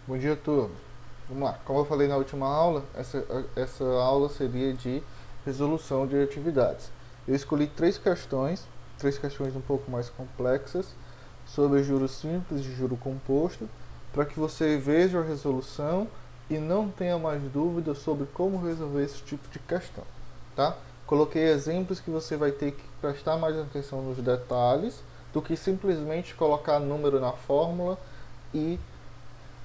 Bom dia, turma. Vamos lá. Como eu falei na última aula, essa aula seria de resolução de atividades. Eu escolhi três questões um pouco mais complexas, sobre juros simples e juro composto, para que você veja a resolução e não tenha mais dúvidas sobre como resolver esse tipo de questão, tá? Coloquei exemplos que você vai ter que prestar mais atenção nos detalhes do que simplesmente colocar número na fórmula e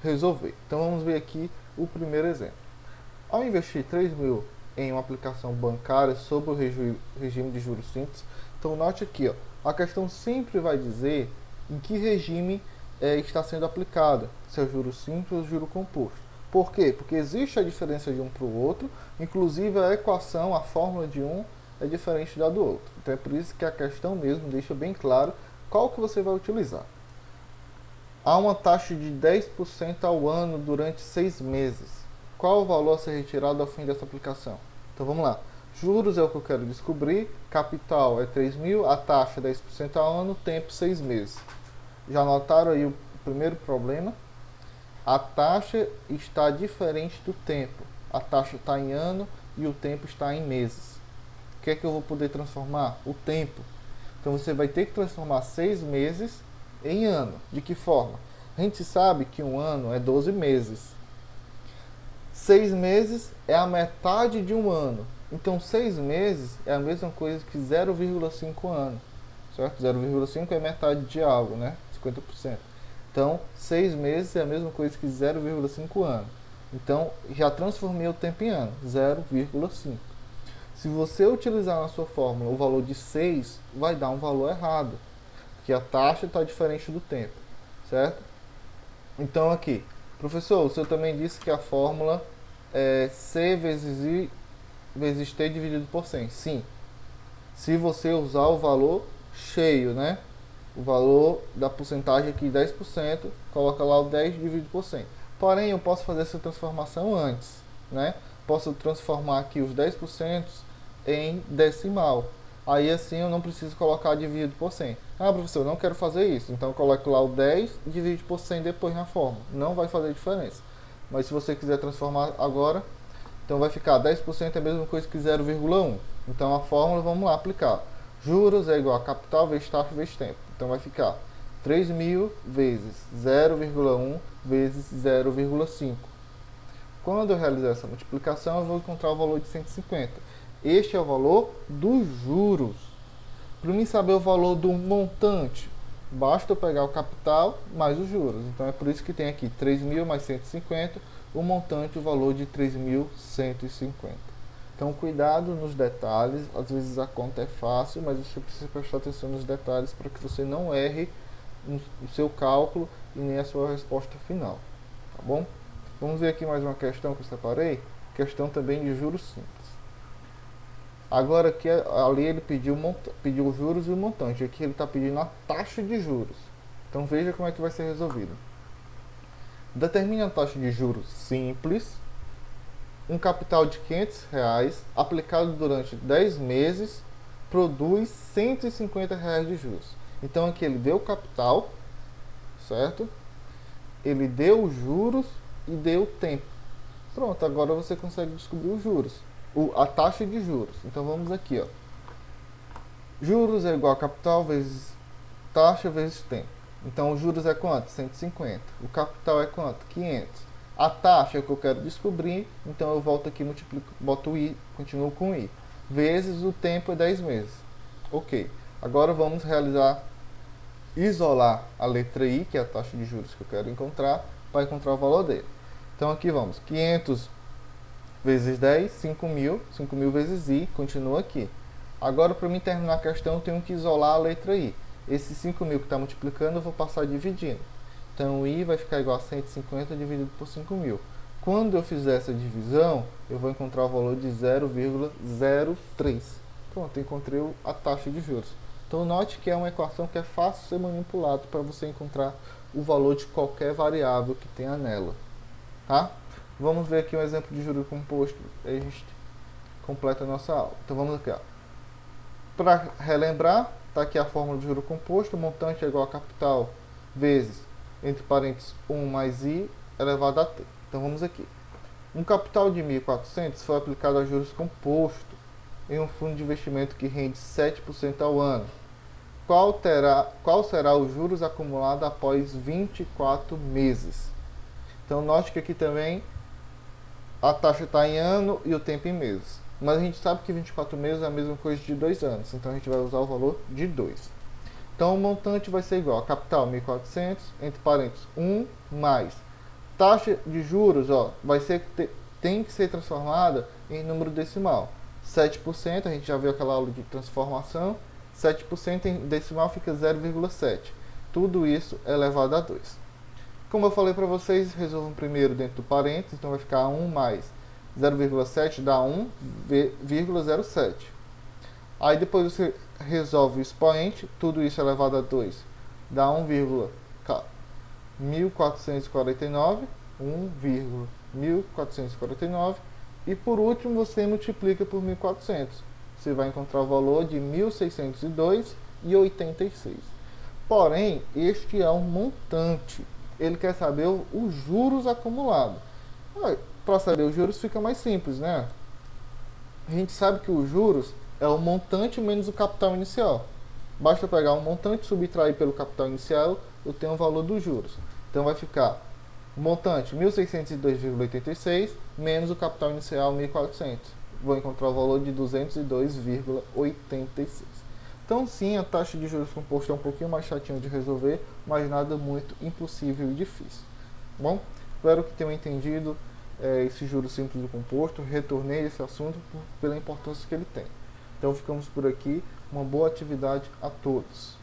resolver. Então vamos ver aqui o primeiro exemplo. Ao investir 3 mil em uma aplicação bancária sob o regime de juros simples, então note aqui, ó, a questão sempre vai dizer em que regime está sendo aplicada, se é juro simples ou juro composto. Por quê? Porque existe a diferença de um para o outro, inclusive a equação, a fórmula de um é diferente da do outro. Então é por isso que a questão mesmo deixa bem claro qual que você vai utilizar. Há uma taxa de 10% ao ano durante 6 meses. Qual o valor a ser retirado ao fim dessa aplicação? Então vamos lá. Juros é o que eu quero descobrir, capital é 3 mil, a taxa é 10% ao ano, tempo 6 meses. Já notaram aí o primeiro problema? A taxa está diferente do tempo. A taxa está em ano e o tempo está em meses. O que é que eu vou poder transformar? O tempo. Então você vai ter que transformar 6 meses em ano. De que forma? A gente sabe que um ano é 12 meses. 6 meses é a metade de um ano. Então 6 meses é a mesma coisa que 0,5 ano. Certo? 0,5 é metade de algo, né? 50%. Então 6 meses é a mesma coisa que 0,5 ano. Então já transformei o tempo em ano. 0,5. Se você utilizar na sua fórmula o valor de 6, vai dar um valor errado, porque a taxa está diferente do tempo, certo? Então aqui, professor, o senhor também disse que a fórmula é C vezes I vezes T dividido por 100. Sim, se você usar o valor cheio, né? O valor da porcentagem aqui, 10%, coloca lá o 10 dividido por 100. Porém, eu posso fazer essa transformação antes, né? Posso transformar aqui os 10% em decimal. Aí assim eu não preciso colocar dividido por 100. Ah, professor, eu não quero fazer isso. Então eu coloco lá o 10 e divide por 100 depois na fórmula. Não vai fazer diferença. Mas se você quiser transformar agora, então vai ficar 10% é a mesma coisa que 0,1. Então a fórmula, vamos lá aplicar. Juros é igual a capital vezes taxa vezes tempo. Então vai ficar 3 mil vezes 0,1 vezes 0,5. Quando eu realizar essa multiplicação, eu vou encontrar o valor de 150. Este é o valor dos juros. Para mim saber o valor do montante, basta eu pegar o capital mais os juros. Então é por isso que tem aqui 3 mil mais 150, o montante, o valor de 3.150. Então cuidado nos detalhes, às vezes a conta é fácil, mas você precisa prestar atenção nos detalhes para que você não erre no seu cálculo e nem a sua resposta final, tá bom? Vamos ver aqui mais uma questão que eu separei, questão também de juros simples. Agora aqui ali ele pediu os juros e o montante, aqui ele está pedindo a taxa de juros. Então veja como é que vai ser resolvido. Determine a taxa de juros simples, um capital de R$ 500 aplicado durante 10 meses produz R$ 150 de juros. Então aqui ele deu o capital, certo? Ele deu os juros e deu o tempo. Pronto, agora você consegue descobrir os juros, a taxa de juros. Então vamos aqui, ó. Juros é igual a capital vezes taxa vezes tempo. Então os juros é quanto? 150. O capital é quanto? 500. A taxa é o que eu quero descobrir, então eu volto aqui, multiplico, boto o i, continuo com i. Vezes o tempo é 10 meses. Ok. Agora vamos isolar a letra i, que é a taxa de juros que eu quero encontrar, para encontrar o valor dele. Então aqui vamos, 500 vezes 10, 5.000, 5.000 vezes i, continua aqui. Agora, para mim terminar a questão, eu tenho que isolar a letra i. Esse 5.000 que está multiplicando, eu vou passar dividindo. Então, o i vai ficar igual a 150 dividido por 5.000. Quando eu fizer essa divisão, eu vou encontrar o valor de 0,03. Pronto, encontrei a taxa de juros. Então, note que é uma equação que é fácil de ser manipulado para você encontrar o valor de qualquer variável que tenha nela. Tá? Vamos ver aqui um exemplo de juro composto. Aí a gente completa a nossa aula. Então, vamos aqui, ó. Para relembrar, está aqui a fórmula de juro composto. O montante é igual a capital vezes, entre parênteses, 1 mais i, elevado a t. Então vamos aqui. Um capital de 1.400 foi aplicado a juros compostos em um fundo de investimento que rende 7% ao ano. Qual será os juros acumulados após 24 meses? Então note que aqui também a taxa está em ano e o tempo em meses. Mas a gente sabe que 24 meses é a mesma coisa de 2 anos. Então a gente vai usar o valor de 2. Então o montante vai ser igual a capital 1.400, entre parênteses, 1 mais. Taxa de juros, ó, tem que ser transformada em número decimal. 7%, a gente já viu aquela aula de transformação. 7% em decimal fica 0,7. Tudo isso elevado a 2. Como eu falei para vocês, resolvam primeiro dentro do parênteses, então vai ficar 1 mais 0,7 dá 1,07. Aí depois você resolve o expoente, tudo isso elevado a 2 dá 1,1449, 1,1449, e por último você multiplica por 1.400. Você vai encontrar o valor de 1.602,86. Porém, este é um montante. Ele quer saber os juros acumulados. Para saber os juros fica mais simples, né? A gente sabe que os juros é o montante menos o capital inicial. Basta pegar um montante, subtrair pelo capital inicial, eu tenho o valor dos juros. Então vai ficar o montante 1.602,86 menos o capital inicial 1.400. Vou encontrar o valor de 202,86. Então sim, a taxa de juros composto é um pouquinho mais chatinho de resolver, mas nada muito impossível e difícil. Bom, espero que tenham entendido esse juros simples do composto. Retornei esse assunto pela importância que ele tem. Então ficamos por aqui. Uma boa atividade a todos.